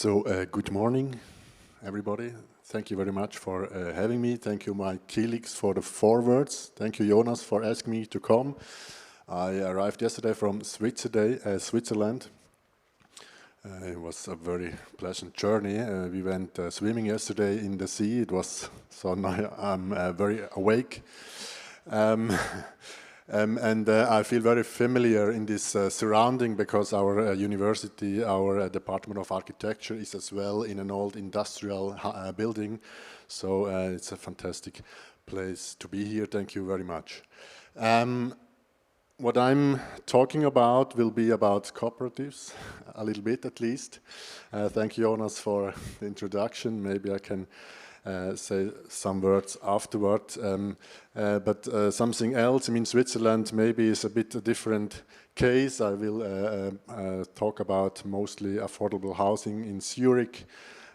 Good morning, everybody. Thank you very much for having me. Thank you, my colleagues, for the forwards. Thank you, Jonas, for asking me to come. I arrived yesterday from Switzerland. It was a very pleasant journey. We went swimming yesterday in the sea. It was so now I'm very awake. I feel very familiar in this surrounding because our university, our Department of Architecture is as well in an old industrial building. So it's a fantastic place to be here. Thank you very much. What I'm talking about will be about cooperatives, a little bit at least. Thank you, Jonas, for the introduction. Maybe I can say some words afterward. But something else, I mean, Switzerland maybe is a bit a different case. I will talk about mostly affordable housing in Zurich.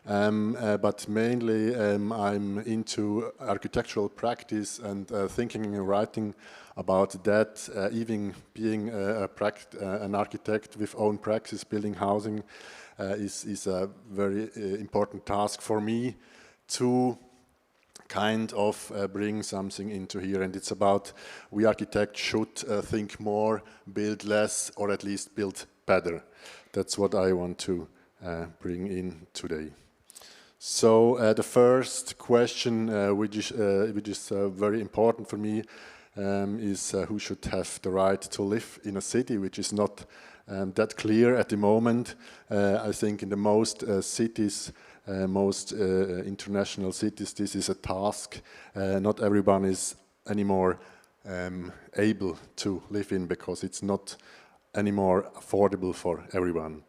But mainly I'm into architectural practice and thinking and writing about that, even being an architect with own practice, building housing is a very important task for me to kind of bring something into here. And it's about we architects should think more, build less, or at least build better. That's what I want to bring in today. So the first question, which is very important for me, is who should have the right to live in a city, which is not that clear at the moment. I think in the most cities, most international cities, this is a task. Not everyone is anymore able to live in because it's not anymore affordable for everyone.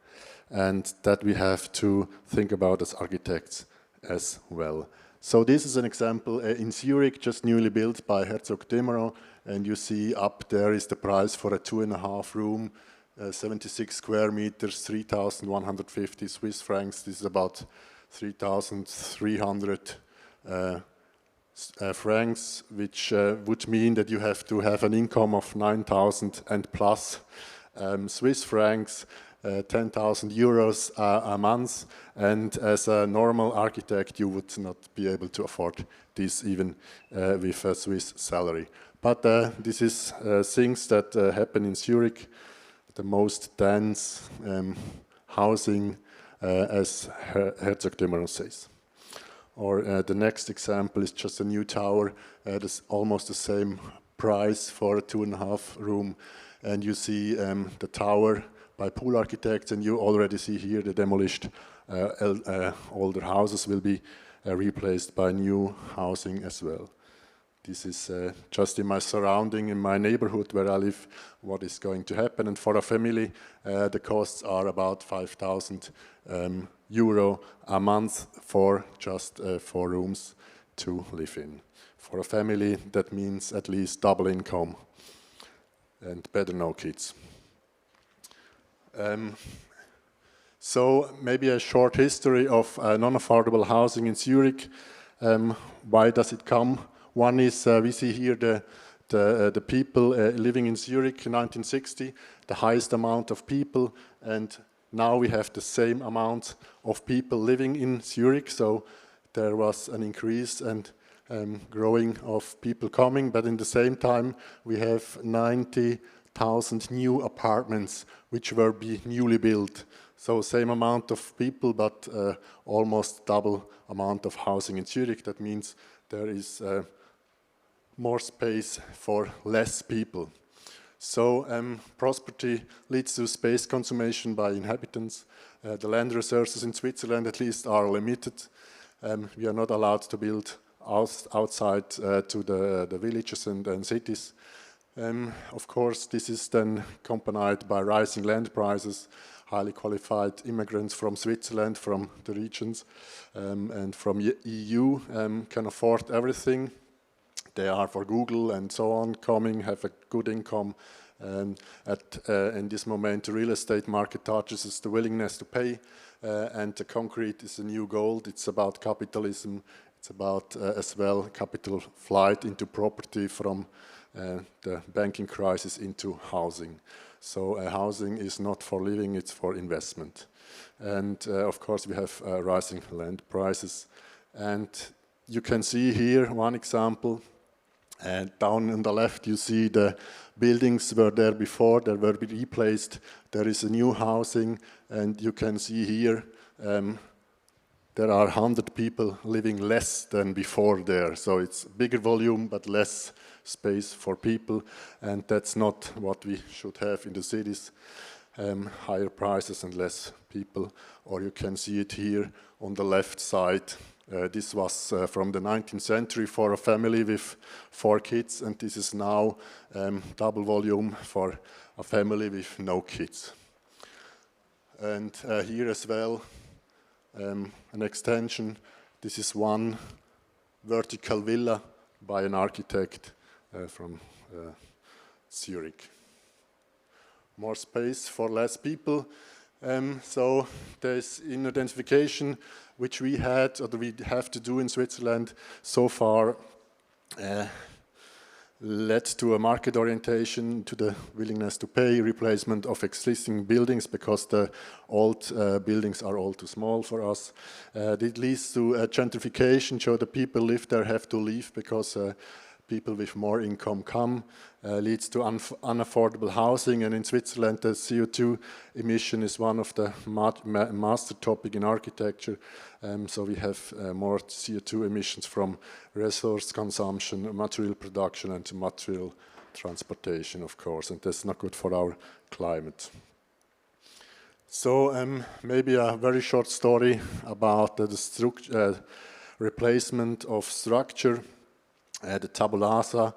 And that we have to think about as architects as well. So this is an example in Zurich, just newly built by Herzog Demeron, and you see up there is the price for a 2.5 room, 76 square meters, 3,150 Swiss francs. This is about 3,300 francs, which would mean that you have to have an income of 9,000 and plus Swiss francs, 10,000 euros a month, and as a normal architect you would not be able to afford this even with a Swiss salary. But this is things that happen in Zurich, the most dense housing as Herzog Demeron says. Or the next example is just a new tower, that's almost the same price for a 2.5 room, and you see the tower by Pool Architects, and you already see here the demolished older houses will be replaced by new housing as well. This is just in my surrounding, in my neighborhood where I live, what is going to happen. And for a family, the costs are about 5,000 euro a month for just 4 rooms to live in. For a family, that means at least double income and better no kids. So maybe a short history of non-affordable housing in Zurich. Why does it come? One is we see here the people living in Zurich in 1960, the highest amount of people, and now we have the same amount of people living in Zurich. So there was an increase and growing of people coming, but in the same time we have 90,000 new apartments which were newly built. So same amount of people, but almost double amount of housing in Zurich. That means there is more space for less people. So prosperity leads to space consumption by inhabitants. The land resources in Switzerland at least are limited. We are not allowed to build outside to the villages and cities. Of course, this is then accompanied by rising land prices. Highly qualified immigrants from Switzerland, from the regions, and from EU can afford everything. They are for Google and so on coming, have a good income. In this moment, the real estate market touches is the willingness to pay, and the concrete is the new gold. It's about capitalism. It's about as well capital flight into property from the banking crisis into housing. So housing is not for living, it's for investment. And of course we have rising land prices. And you can see here one example. Down on the left you see the buildings were there before, they were replaced. There is a new housing, and you can see here there are 100 people living less than before there. So it's bigger volume but less space for people, and that's not what we should have in the cities. Higher prices and less people. Or you can see it here on the left side. This was from the 19th century for a family with 4 kids, and this is now double volume for a family with no kids. And here as well, an extension. This is one vertical villa by an architect from Zurich. More space for less people. So there's in identification, which we had, or we have to do in Switzerland so far, led to a market orientation, to the willingness to pay, replacement of existing buildings because the old buildings are all too small for us. It leads to gentrification, so the people live there have to leave because people with more income come, leads to unaffordable housing, and in Switzerland the CO2 emission is one of the master topic in architecture, so we have more CO2 emissions from resource consumption, material production and material transportation, of course, and that's not good for our climate. So maybe a very short story about the replacement of structure. The tabulasa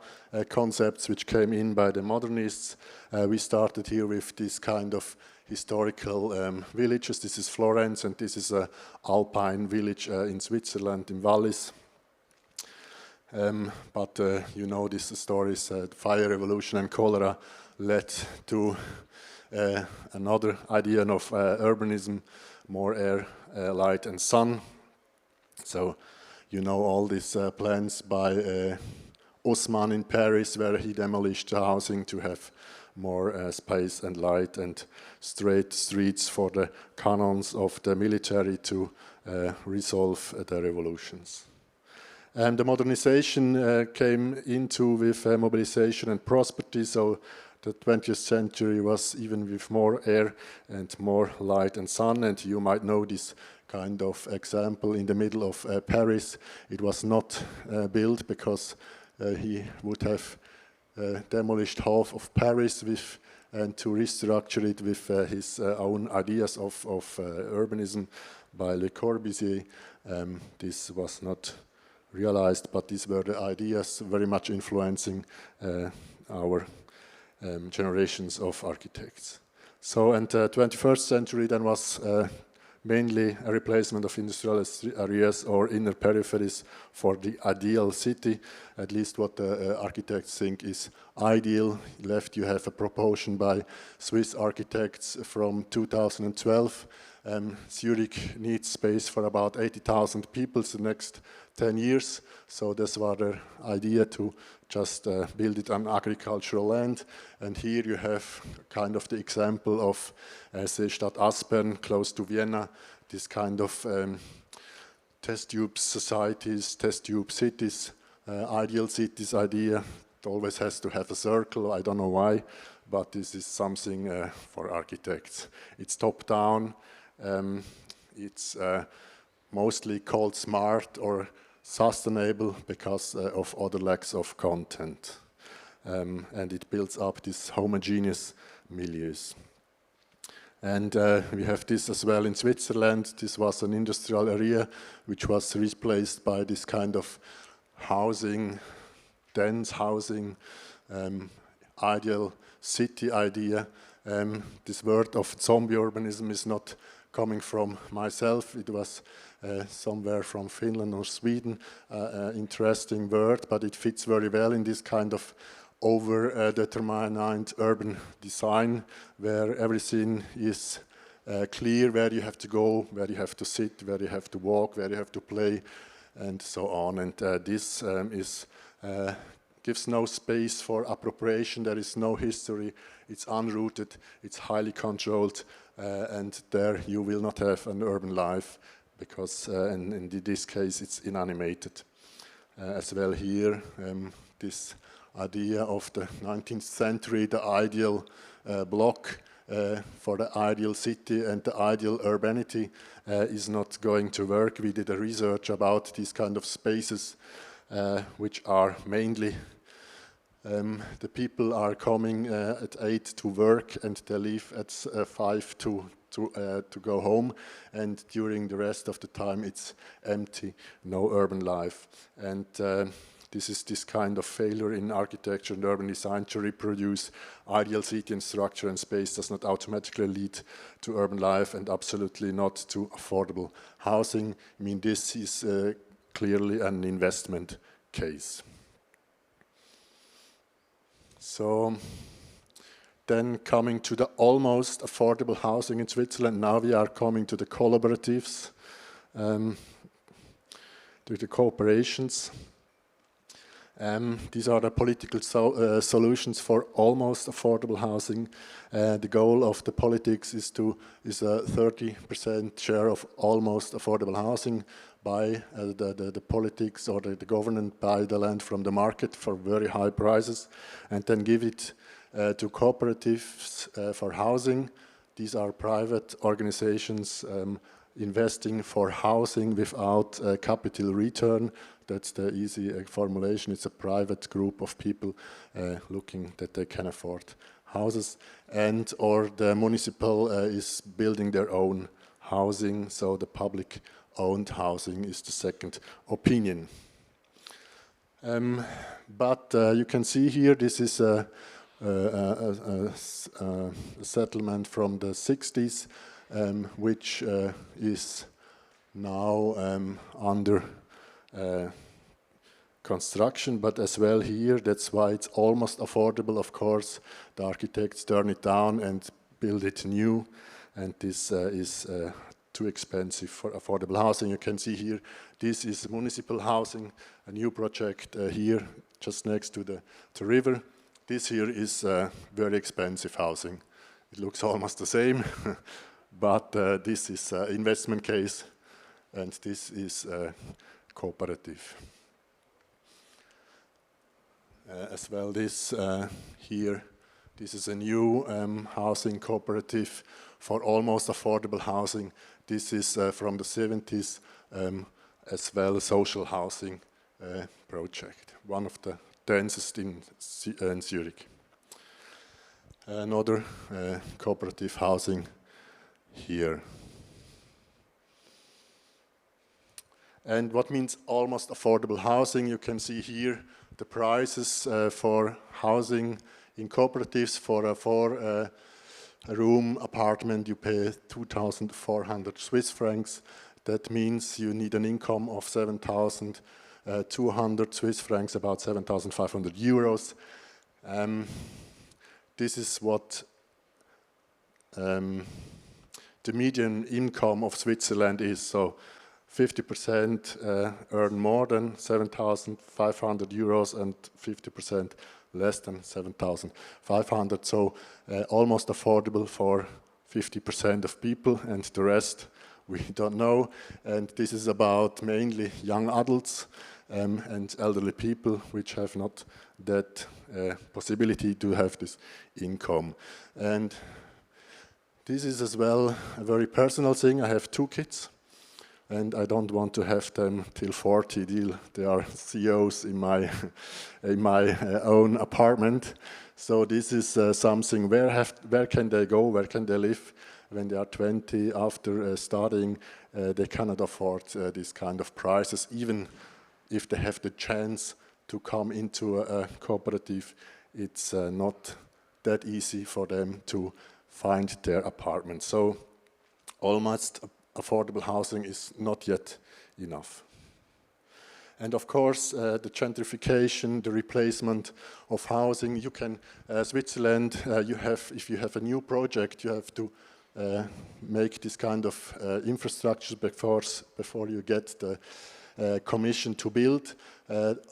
concepts which came in by the modernists. We started here with this kind of historical villages. This is Florence, and this is an alpine village in Switzerland, in Wallis. But you know these stories, fire, revolution and cholera led to another idea of urbanism, more air, light and sun. So you know all these plans by Haussmann in Paris, where he demolished the housing to have more space and light and straight streets for the cannons of the military to resolve the revolutions. And the modernization came into with mobilization and prosperity, so the 20th century was even with more air and more light and sun, and you might know this kind of example in the middle of Paris. It was not built because he would have demolished half of Paris with, and to restructure it with his own ideas of urbanism by Le Corbusier. This was not realized, but these were the ideas very much influencing our generations of architects. So, and the 21st century then was mainly a replacement of industrial areas or inner peripheries for the ideal city, at least what the architects think is ideal. Left you have a proportion by Swiss architects from 2012. Zurich needs space for about 80,000 people the next 10 years, so this was the idea to just build it on agricultural land. And here you have kind of the example of Seestadt Aspern, close to Vienna, this kind of test tube societies, test tube cities, ideal cities idea. It always has to have a circle, I don't know why, but this is something for architects. It's top down, it's mostly called smart or sustainable because of other lacks of content. And it builds up these homogeneous milieus. And we have this as well in Switzerland. This was an industrial area which was replaced by this kind of housing, dense housing, ideal city idea. This word of zombie urbanism is not coming from myself. It was somewhere from Finland or Sweden, interesting word, but it fits very well in this kind of over-determined urban design, where everything is clear, where you have to go, where you have to sit, where you have to walk, where you have to play, and so on. And this is gives no space for appropriation, there is no history, it's unrooted, it's highly controlled, and there you will not have an urban life, because in this case it's inanimated. As well here, this idea of the 19th century, the ideal block for the ideal city and the ideal urbanity is not going to work. We did a research about these kind of spaces, which are mainly the people are coming at 8 to work and they leave at 5 to go home, and during the rest of the time it's empty, no urban life. And this is this kind of failure in architecture and urban design to reproduce ideal city and structure and space does not automatically lead to urban life and absolutely not to affordable housing. I mean, this is clearly an investment case. So then coming to the almost affordable housing in Switzerland, now we are coming to the collaboratives, to the cooperations. These are the political solutions for almost affordable housing. The goal of the politics is a 30% share of almost affordable housing by the politics, or the government buy the land from the market for very high prices and then give it to cooperatives for housing. These are private organizations investing for housing without capital return. That's the easy formulation. It's a private group of people looking that they can afford houses, and or the municipal is building their own housing, so the public owned housing is the second opinion. But you can see here, this is a settlement from the 60s, which is now under construction, but as well here, that's why it's almost affordable. Of course, the architects turn it down and build it new, and this is too expensive for affordable housing. You can see here, this is municipal housing, a new project here, just next to the river. This here is very expensive housing. It looks almost the same, but this is an investment case, and this is cooperative. As well, this here, this is a new housing cooperative for almost affordable housing. This is from the 70s, as well a social housing project, one of the densest in Zurich. Another cooperative housing here. And what means almost affordable housing? You can see here the prices for housing in cooperatives. For a four-room apartment, you pay 2,400 Swiss francs. That means you need an income of 7,200 Swiss francs, about 7,500 euros. This is what the median income of Switzerland is. So 50% earn more than 7,500 euros and 50% less than 7,500. So almost affordable for 50% of people, and the rest we don't know. And this is about mainly young adults and elderly people which have not that possibility to have this income. And this is as well a very personal thing. I have 2 kids, and I don't want to have them till 40. They are CEOs in my own apartment. So this is something. Where can they go? Where can they live when they are 20? After studying, they cannot afford this kind of prices, even if they have the chance to come into a cooperative. It's not that easy for them to find their apartment. So almost affordable housing is not yet enough. And of course, the gentrification, the replacement of housing. You can, Switzerland, if you have a new project, you have to make this kind of infrastructure before you get commissioned to build,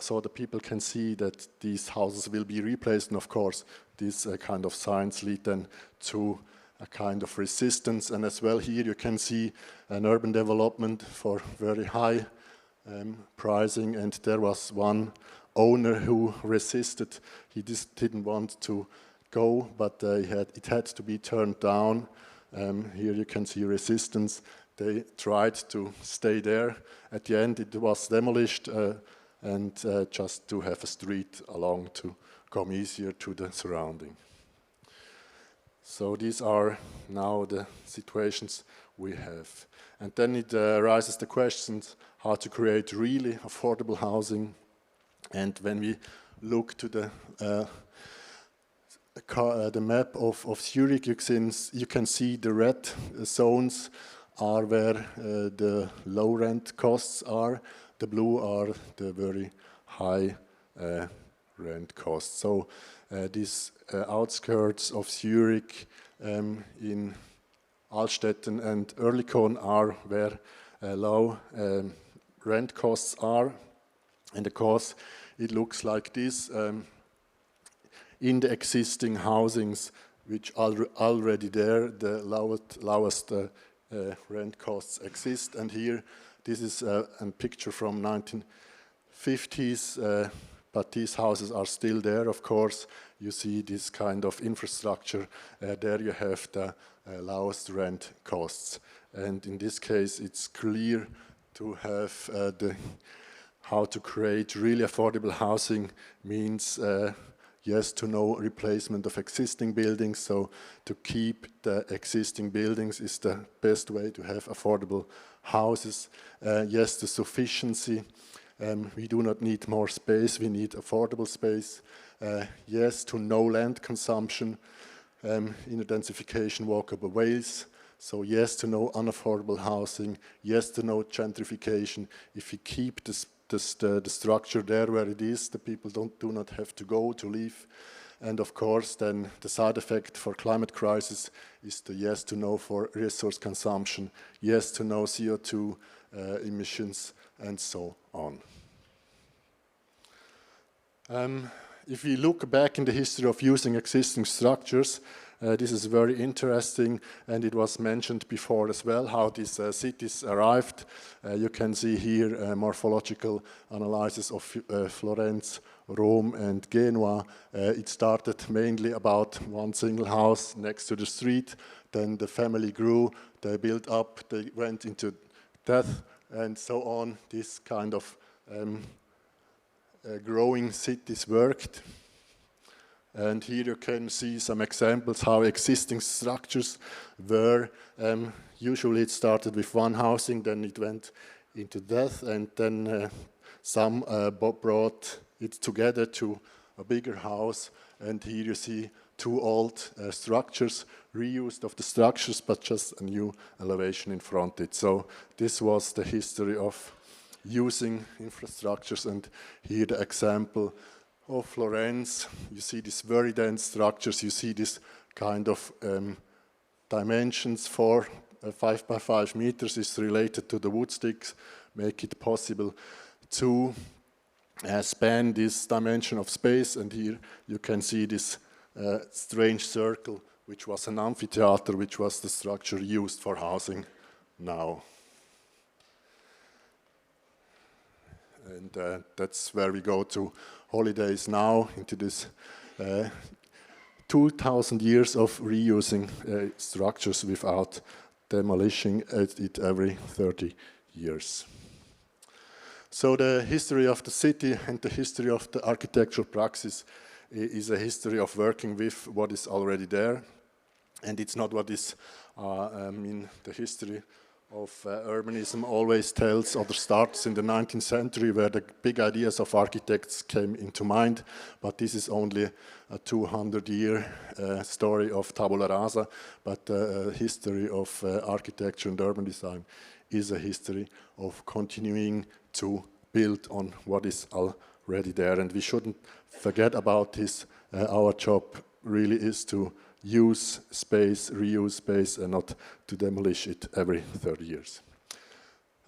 so the people can see that these houses will be replaced. And of course, these kind of signs lead then to a kind of resistance. And as well here you can see an urban development for very high pricing, and there was one owner who resisted. He just didn't want to go, but it had to be turned down. Here you can see resistance. They tried to stay there. At the end it was demolished and just to have a street along to come easier to the surrounding. So these are now the situations we have. And then it raises the questions how to create really affordable housing. And when we look to the map of Zurich, you can see the red zones are where the low rent costs are. The blue are the very high rent costs. So these outskirts of Zurich in Altstetten and Oerlikon are where low rent costs are. And of course, it looks like this in the existing housings, which are already there, the lowest rent costs exist. And here, this is a picture from 1950s, but these houses are still there, of course. You see this kind of infrastructure. There you have the lowest rent costs. And in this case, it's clear to have how to create really affordable housing means yes to no replacement of existing buildings. So to keep the existing buildings is the best way to have affordable houses. Yes, the sufficiency. We do not need more space, we need affordable space. Yes to no land consumption, in densification, walkable ways. So yes to no unaffordable housing, yes to no gentrification. If we keep the structure there where it is, the people do not have to go to leave. And of course then the side effect for climate crisis is the yes to no for resource consumption, yes to no CO2 emissions, and so on. If we look back in the history of using existing structures, this is very interesting, and it was mentioned before as well, how these cities arrived. You can see here a morphological analysis of Florence, Rome, and Genoa. It started mainly about one single house next to the street. Then the family grew, they built up, they went into death, and so on. This kind of growing cities worked. And here you can see some examples how existing structures were. Usually it started with one housing, then it went into death, and then some brought it together to a bigger house. And here you see two old structures, reused of the structures, but just a new elevation in front of it. So this was the history of using infrastructures. And here the example of Florence. You see these very dense structures, you see this kind of dimensions. 5 by 5 meters is related to the wood sticks, make it possible to span this dimension of space. And here you can see this strange circle, which was an amphitheater, which was the structure used for housing now. And that's where we go to holidays now, into this 2,000 years of reusing structures without demolishing it every 30 years. So the history of the city and the history of the architectural praxis is a history of working with what is already there. And it's not what is in the history of urbanism always tells, or starts in the 19th century, where the big ideas of architects came into mind. But this is only a 200-year story of tabula rasa. But the history of architecture and urban design is a history of continuing to build on what is already there. And we shouldn't forget about this. Our job really is to use space, reuse space, and not to demolish it every 30 years.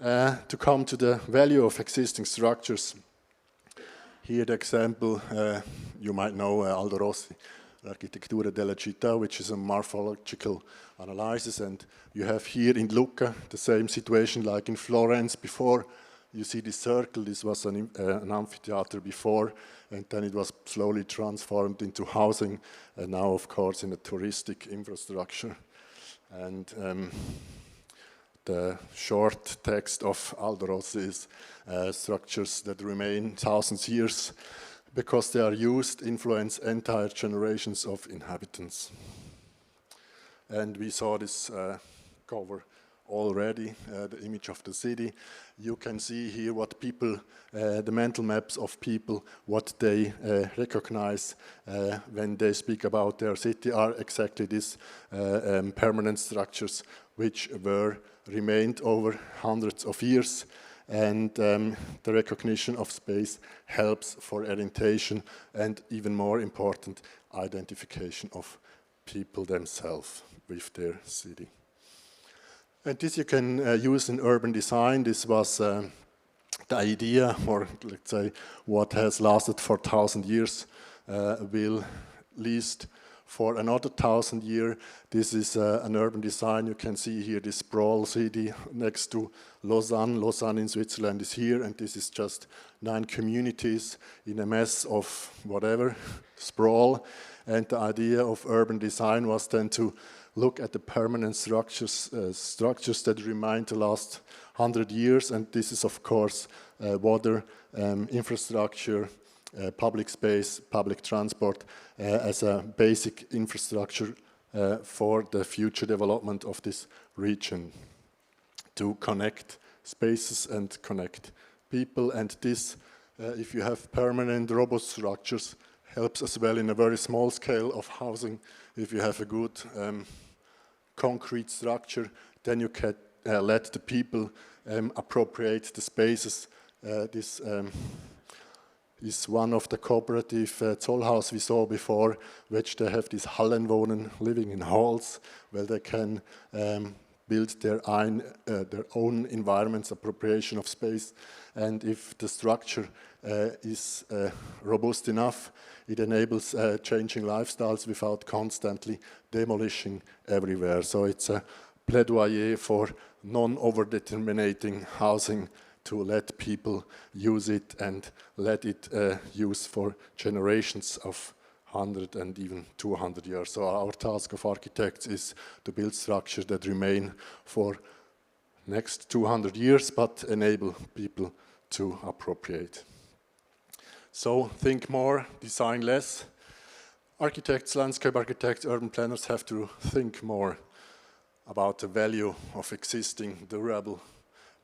To come to the value of existing structures, here the example, you might know Aldo Rossi, Architettura della Città, which is a morphological analysis, and you have here in Lucca the same situation like in Florence before. You see this circle, this was an amphitheater before, and then it was slowly transformed into housing, and now of course in a touristic infrastructure. And the short text of Aldo Rossi is structures that remain thousands of years because they are used, influence entire generations of inhabitants. And we saw this cover already, the image of the city. You can see here what people, the mental maps of people, what they recognize when they speak about their city are exactly these permanent structures which remained over hundreds of years, and the recognition of space helps for orientation and, even more important, identification of people themselves with their city. And this you can use in urban design. This was the idea, or let's say what has lasted for 1,000 years will last for another 1,000 years. This is an urban design. You can see here this sprawl city next to Lausanne. Lausanne in Switzerland is here, and this is just 9 communities in a mess of whatever, sprawl. And the idea of urban design was then to look at the permanent structures that remain to last 100 years, and this is of course water, infrastructure, public space, public transport as a basic infrastructure for the future development of this region, to connect spaces and connect people. And this, if you have permanent robust structures, helps as well in a very small scale of housing. If you have a good concrete structure, then you can let the people appropriate the spaces. This is one of the cooperative Zollhaus we saw before, which they have these Hallenwohnen, living in halls, where they can build their own environments, appropriation of space. And if the structure is robust enough, it enables changing lifestyles without constantly demolishing everywhere. So it's a plaidoyer for non-overdeterminating housing, to let people use it and let it use for generations of 100 and even 200 years. So our task of architects is to build structures that remain for next 200 years, but enable people to appropriate. So think more, design less. Architects, landscape architects, urban planners have to think more about the value of existing durable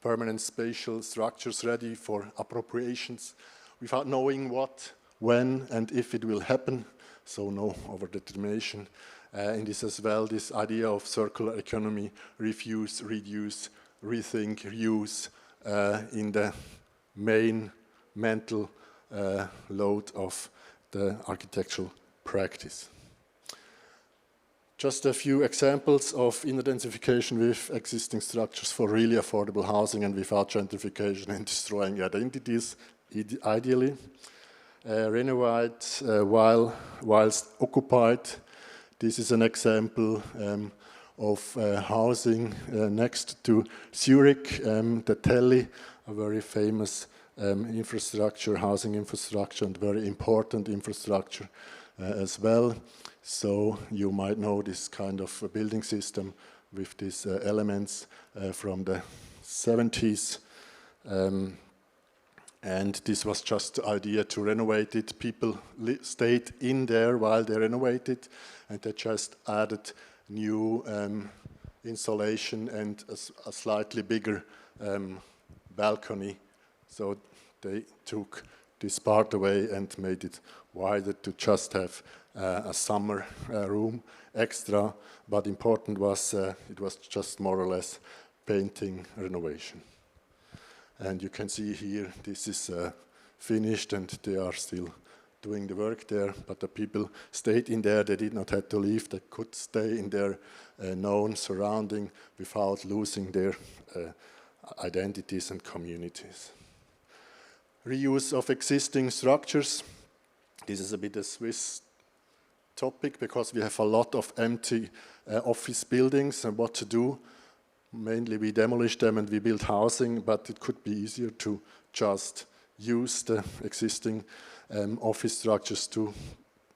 permanent spatial structures ready for appropriations without knowing what, when, and if it will happen, so no overdetermination. In this as well, this idea of circular economy, refuse, reduce, rethink, reuse in the main mental load of the architectural practice. Just a few examples of intensification with existing structures for really affordable housing and without gentrification and destroying identities, ideally. Renovate whilst occupied. This is an example of housing next to Zurich, the Telly, a very famous infrastructure, housing infrastructure, and very important infrastructure as well. So you might know this kind of building system with these elements from the 70s. And this was just the idea to renovate it. People stayed in there while they renovated, and they just added new insulation and a slightly bigger balcony. So they took this part away and made it wider to just have a summer room extra, but important was it was just more or less painting renovation. And you can see here this is finished and they are still doing the work there, but the people stayed in there, they did not have to leave, they could stay in their known surrounding without losing their identities and communities. Reuse of existing structures. This is a bit a Swiss topic because we have a lot of empty office buildings and what to do. Mainly we demolish them and we build housing, but it could be easier to just use the existing office structures to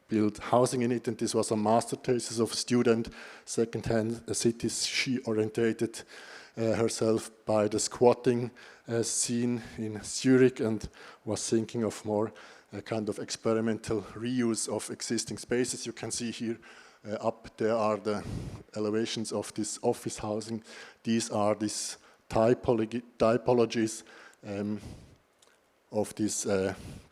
build housing in it. And this was a master thesis of a student, second-hand cities. She orientated herself by the squatting scene in Zurich and was thinking of more kind of experimental reuse of existing spaces. You can see here up there are the elevations of this office housing. These are these typologies of these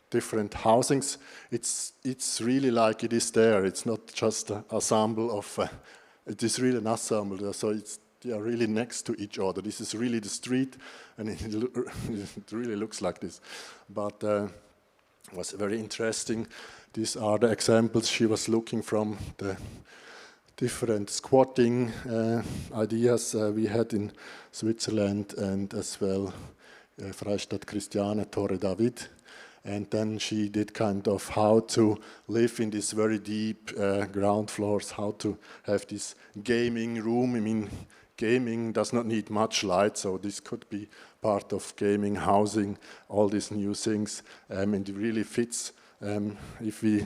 different housings. It's really like it is there. It's not just an ensemble of, it is really an ensemble. So they are really next to each other. This is really the street and it really looks like this. But it was very interesting. These are the examples she was looking from the different squatting ideas we had in Switzerland and as well Freistadt Christiane, Torre David. And then she did kind of how to live in these very deep ground floors, how to have this gaming room. I mean, gaming does not need much light, so this could be part of gaming, housing, all these new things. And it really fits if we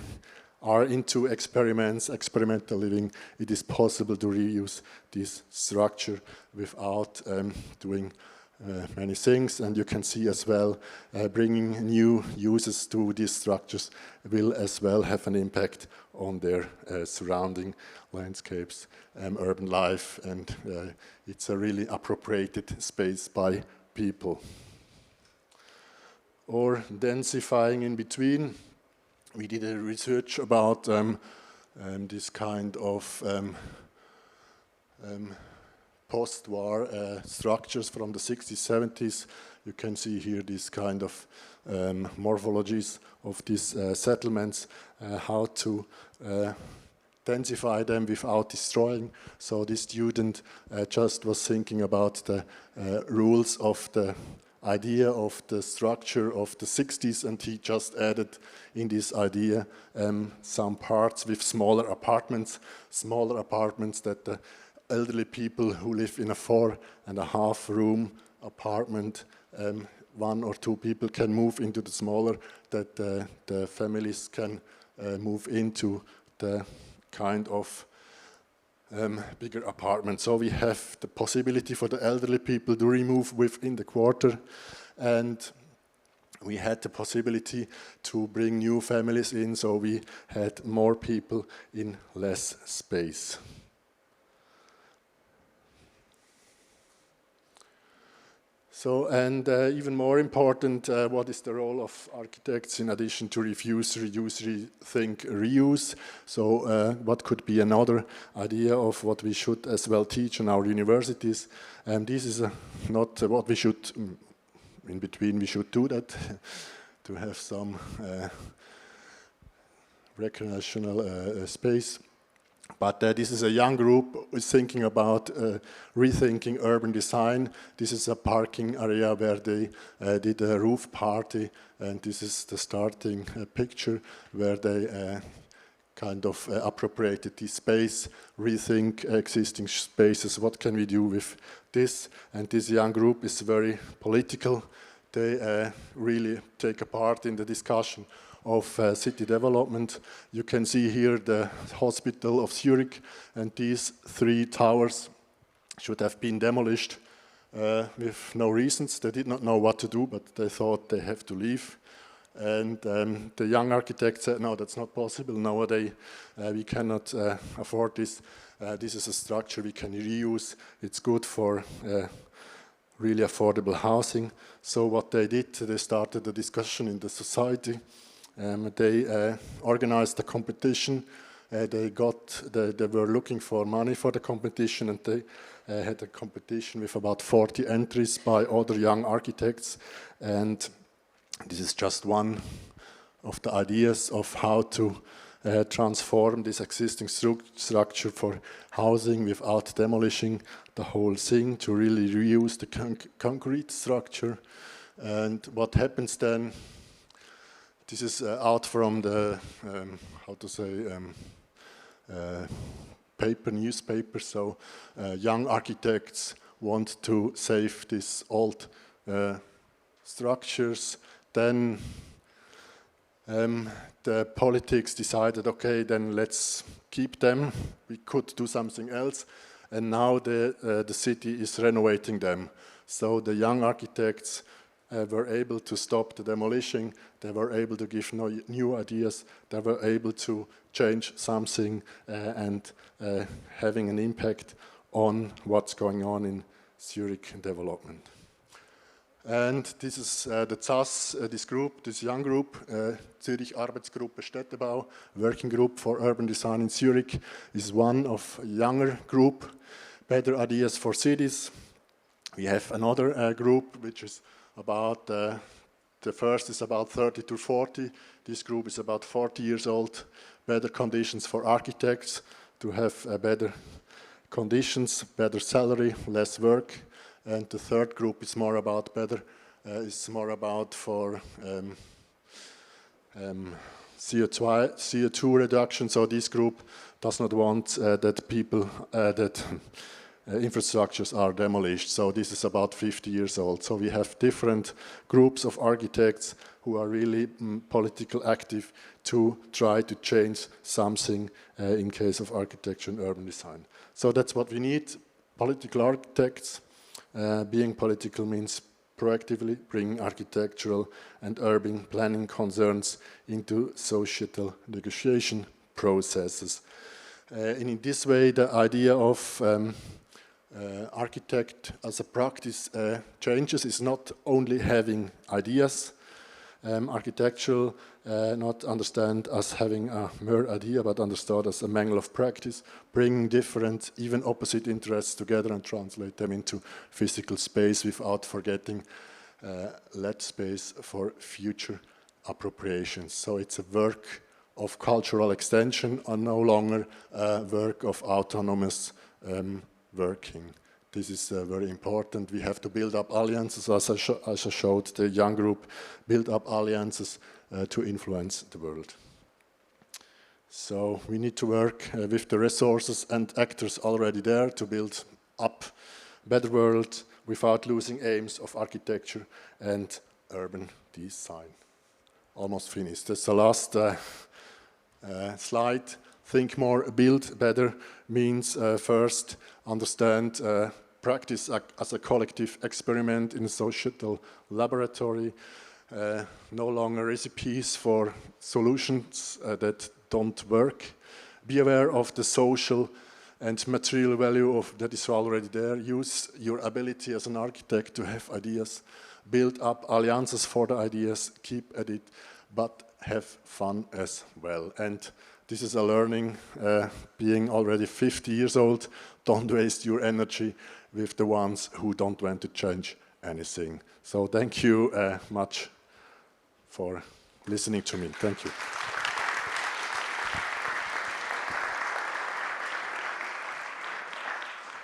are into experiments, experimental living, it is possible to reuse this structure without doing many things. And you can see as well, bringing new uses to these structures will as well have an impact on their surrounding landscapes, urban life, and it's a really appropriated space by people. Or densifying in between. We did a research about this kind of post-war structures from the 60s, 70s. You can see here this kind of morphologies of these settlements, how to densify them without destroying. So this student just was thinking about the rules of the idea of the structure of the 60s, and he just added in this idea some parts with smaller apartments that the elderly people who live in a 4.5 room apartment, 1 or 2 people can move into the smaller, that the families can move into the kind of bigger apartment. So we have the possibility for the elderly people to remove within the quarter, and we had the possibility to bring new families in, so we had more people in less space. So, and even more important, what is the role of architects in addition to refuse, reduce, rethink, reuse? So what could be another idea of what we should as well teach in our universities? And this is not what we should, in between we should do that, to have some recreational space. But this is a young group who is thinking about rethinking urban design. This is a parking area where they did a roof party, and this is the starting picture where they kind of appropriated this space, rethink existing spaces, what can we do with this? And this young group is very political. They really take a part in the discussion of city development. You can see here the hospital of Zurich, and these 3 towers should have been demolished with no reasons. They did not know what to do, but they thought they have to leave. And the young architect said, no, that's not possible. Nowadays, we cannot afford this. This is a structure we can reuse. It's good for really affordable housing. So what they did, they started a discussion in the society. They organized the competition. They were looking for money for the competition, and they had a competition with about 40 entries by other young architects. And this is just one of the ideas of how to transform this existing structure for housing without demolishing the whole thing, to really reuse the concrete structure. And what happens then, this is out from the, newspaper, so young architects want to save these old structures. Then the politics decided, okay, then let's keep them. We could do something else. And now the city is renovating them. So the young architects were able to stop the demolition. They were able to give new ideas. They were able to change something and having an impact on what's going on in Zurich development. And this is the ZAS, this group, this young group, Zürich Arbeitsgruppe Städtebau, working group for urban design in Zurich, is one of a younger group, better ideas for cities. We have another group which is about, the first is about 30 to 40, this group is about 40 years old, better conditions for architects to have better conditions, better salary, less work. And the third group is more about for CO2 reduction. So this group does not want that infrastructures are demolished. So this is about 50 years old. So we have different groups of architects who are really politically active to try to change something in case of architecture and urban design. So that's what we need, political architects. Being political means proactively bringing architectural and urban planning concerns into societal negotiation processes. And in this way, the idea of architect as a practice changes. Is not only having ideas, architectural not understand as having a mere idea, but understood as a mangle of practice, bringing different, even opposite interests together and translate them into physical space without forgetting let space for future appropriations. So it's a work of cultural extension and no longer a work of autonomous working. This is very important. We have to build up alliances, as I showed the young group, build up alliances to influence the world. So we need to work with the resources and actors already there to build up a better world without losing aims of architecture and urban design. Almost finished. That's the last slide. Think more, build better means first understand practice as a collective experiment in a societal laboratory. No longer recipes for solutions that don't work. Be aware of the social and material value of that is already there. Use your ability as an architect to have ideas. Build up alliances for the ideas. Keep at it, but have fun as well. And this is a learning, being already 50 years old, don't waste your energy with the ones who don't want to change anything. So thank you much for listening to me. Thank you.